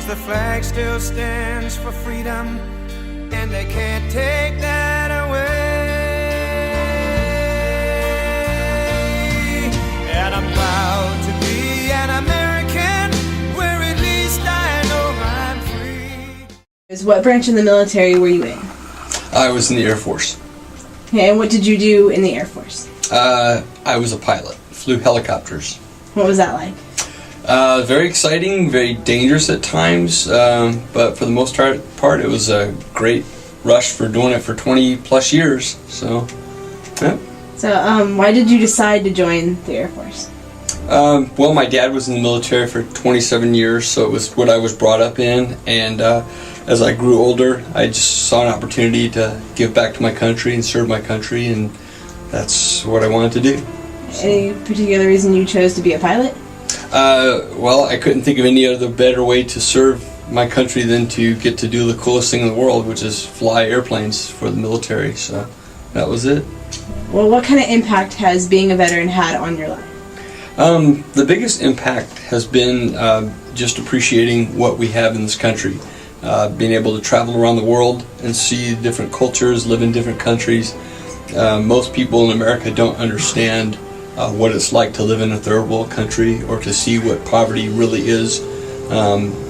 'cause the flag still stands for freedom, and they can't take that away. And I'm proud to be an American, where at least I know I'm free. What branch in the military were you in? I was in the Air Force. Okay, and what did you do in the Air Force? I was a pilot, flew helicopters. What was that like? Very exciting, very dangerous at times, but for the most part it was a great rush for doing it for 20 plus years. So, yeah. So, why did you decide to join the Air Force? Well, my dad was in the military for 27 years, so it was what I was brought up in, and as I grew older, I just saw an opportunity to give back to my country and serve my country, and that's what I wanted to do. So. Any particular reason you chose to be a pilot? Well, I couldn't think of any other better way to serve my country than to get to do the coolest thing in the world, which is fly airplanes for the military, so that was it. Well, what kind of impact has being a veteran had on your life? The biggest impact has been just appreciating what we have in this country. Being able to travel around the world and see different cultures, live in different countries. Most people in America don't understand what it's like to live in a third world country or to see what poverty really is.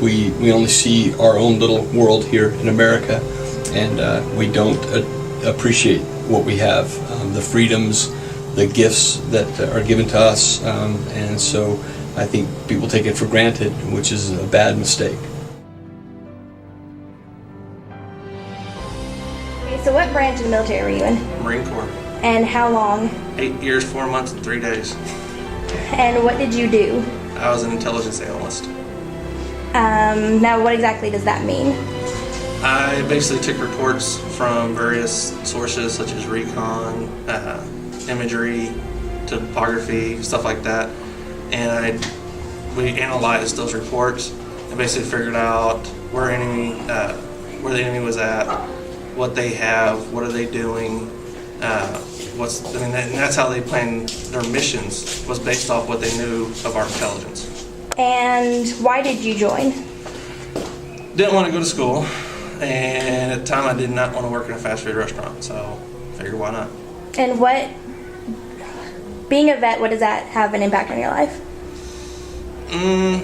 We only see our own little world here in America, and we don't appreciate what we have, the freedoms, the gifts that are given to us, and so I think people take it for granted, which is a bad mistake. Okay, so what branch of the military were you in? Marine Corps. And how long? 8 years, 4 months, and 3 days. And what did you do? I was an intelligence analyst. Now what exactly does that mean? I basically took reports from various sources such as recon, imagery, topography, stuff like that, and we analyzed those reports and basically figured out where the enemy was at, what they have, what are they doing, and that's how they planned their missions, was based off what they knew of our intelligence. And why did you join? Didn't want to go to school, and at the time I did not want to work in a fast food restaurant, so I figured why not. And being a vet, what does that have an impact on your life? Kind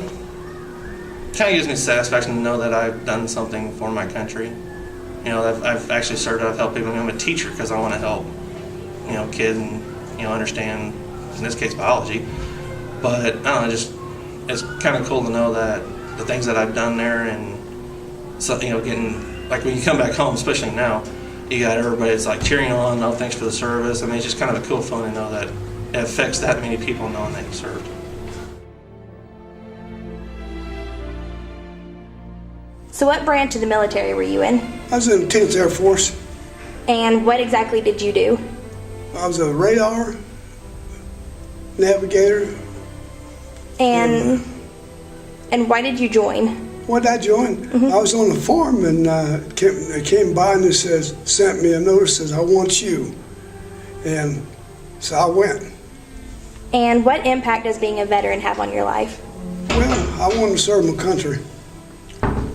of gives me satisfaction to know that I've done something for my country. You know, I've actually started to help people. I'm a teacher because I want to help, kids and, understand, in this case, biology. But, I don't know, it's kind of cool to know that the things that I've done there, and, so, getting, like when you come back home, especially now, you got everybody that's like cheering on, oh, thanks for the service. I mean, it's just kind of a cool feeling to know that it affects that many people knowing that you served. So what branch of the military were you in? I was in the 10th Air Force. And what exactly did you do? I was a radar navigator. And why did you join? What did I join? I was on the farm, and they came by and sent me a notice, says, I want you. And so I went. And what impact does being a veteran have on your life? Well, I wanted to serve my country.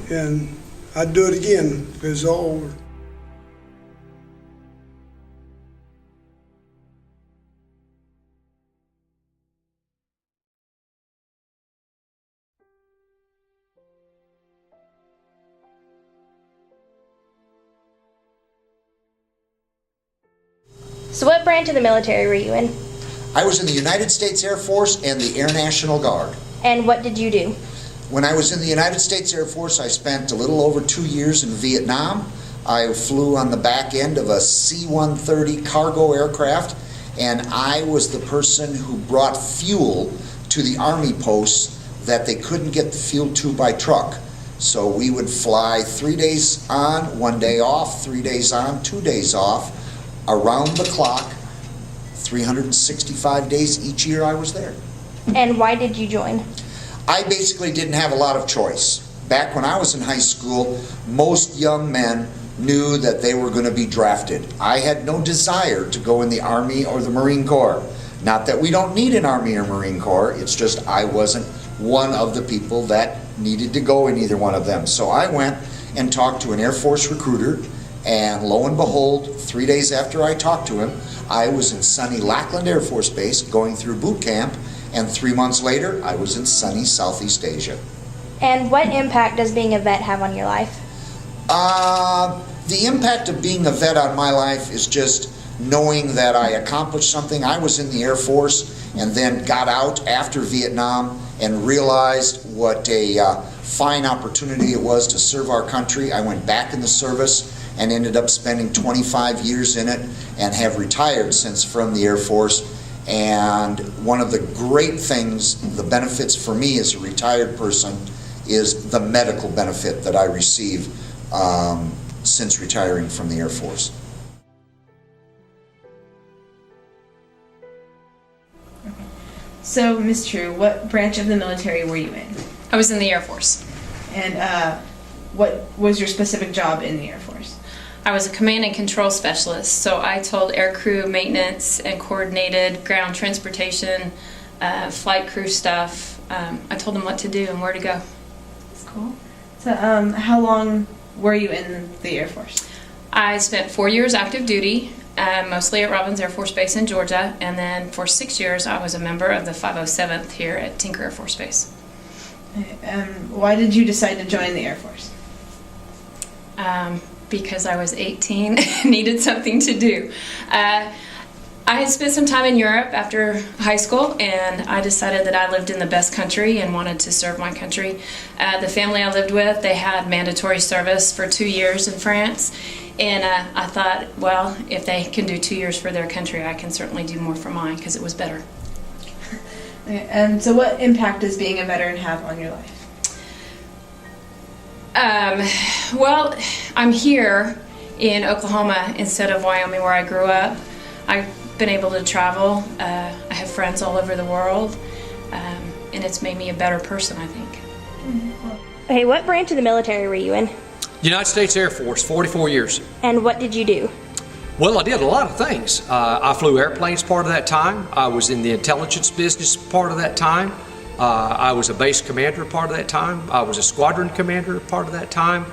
And I'd do it again if it was all over. So what branch of the military were you in? I was in the United States Air Force and the Air National Guard. And what did you do? When I was in the United States Air Force, I spent a little over 2 years in Vietnam. I flew on the back end of a C-130 cargo aircraft, and I was the person who brought fuel to the Army posts that they couldn't get the fuel to by truck. So we would fly 3 days on, 1 day off, 3 days on, 2 days off, around the clock, 365 days each year I was there. And why did you join? I basically didn't have a lot of choice. Back when I was in high school, most young men knew that they were going to be drafted. I had no desire to go in the Army or the Marine Corps. Not that we don't need an Army or Marine Corps, it's just I wasn't one of the people that needed to go in either one of them. So I went and talked to an Air Force recruiter, and lo and behold, 3 days after I talked to him, I was in sunny Lackland Air Force Base going through boot camp, and 3 months later, I was in sunny Southeast Asia. And what impact does being a vet have on your life? The impact of being a vet on my life is just knowing that I accomplished something. I was in the Air Force and then got out after Vietnam and realized what a fine opportunity it was to serve our country. I went back in the service and ended up spending 25 years in it and have retired since from the Air Force. And one of the great things, the benefits for me as a retired person, is the medical benefit that I receive since retiring from the Air Force. So, Ms. True, what branch of the military were you in? I was in the Air Force. And what was your specific job in the Air Force? I was a command and control specialist, so I told air crew maintenance and coordinated ground transportation, flight crew stuff. I told them what to do and where to go. That's cool. So, how long were you in the Air Force? I spent 4 years active duty, mostly at Robins Air Force Base in Georgia, and then for 6 years I was a member of the 507th here at Tinker Air Force Base. Why did you decide to join the Air Force? Because I was 18 and needed something to do. I had spent some time in Europe after high school, and I decided that I lived in the best country and wanted to serve my country. The family I lived with, they had mandatory service for 2 years in France, and I thought, well, if they can do 2 years for their country, I can certainly do more for mine, because it was better. And so what impact does being a veteran have on your life? Well, I'm here in Oklahoma instead of Wyoming where I grew up. I've been able to travel. I have friends all over the world, and it's made me a better person, I think. Okay, what branch of the military were you in? United States Air Force, 44 years. And what did you do? Well, I did a lot of things. I flew airplanes part of that time. I was in the intelligence business part of that time. I was a base commander part of that time. I was a squadron commander part of that time.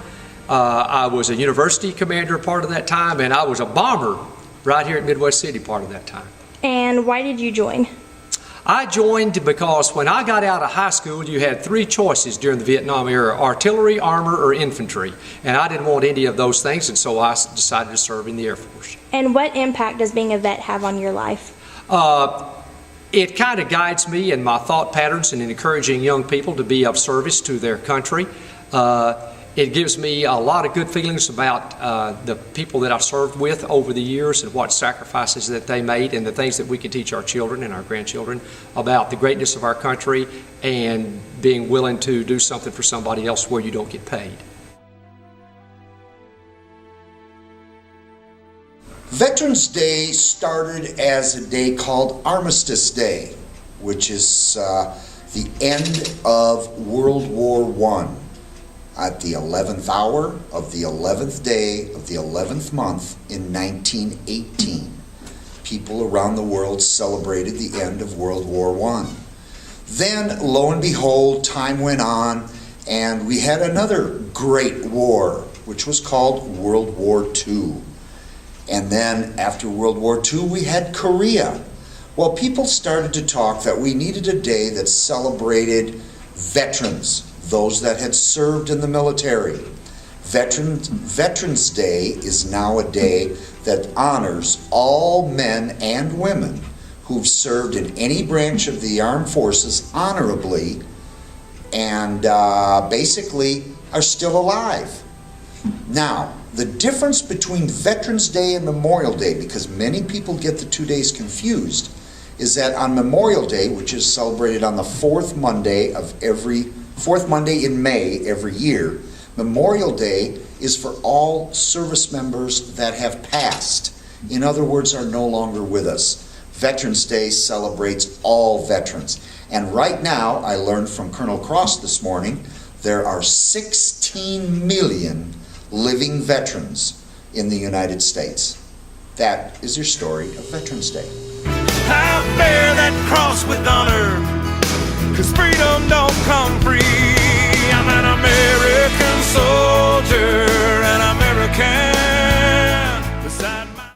I was a university commander part of that time. And I was a bomber right here at Midwest City part of that time. And why did you join? I joined because when I got out of high school, you had 3 choices during the Vietnam era: artillery, armor, or infantry. And I didn't want any of those things, and so I decided to serve in the Air Force. And what impact does being a vet have on your life? It kind of guides me in my thought patterns and in encouraging young people to be of service to their country. It gives me a lot of good feelings about the people that I've served with over the years and what sacrifices that they made, and the things that we can teach our children and our grandchildren about the greatness of our country and being willing to do something for somebody else where you don't get paid. Veterans Day started as a day called Armistice Day, which is the end of World War I. At the 11th hour of the 11th day of the 11th month in 1918, people around the world celebrated the end of World War I. Then, lo and behold, time went on, and we had another great war, which was called World War II. And then, after World War II, we had Korea. Well, people started to talk that we needed a day that celebrated veterans, those that had served in the military. Veterans Day is now a day that honors all men and women who've served in any branch of the armed forces honorably and basically are still alive. Now, the difference between Veterans Day and Memorial Day, because many people get the 2 days confused, is that on Memorial Day, which is celebrated on the fourth Monday in May every year, Memorial Day is for all service members that have passed. In other words, are no longer with us. Veterans Day celebrates all veterans. And right now, I learned from Colonel Cross this morning, there are 16 million living veterans in the United States. That is your story of Veterans Day. I bear that cross with honor, 'cause freedom don't come free.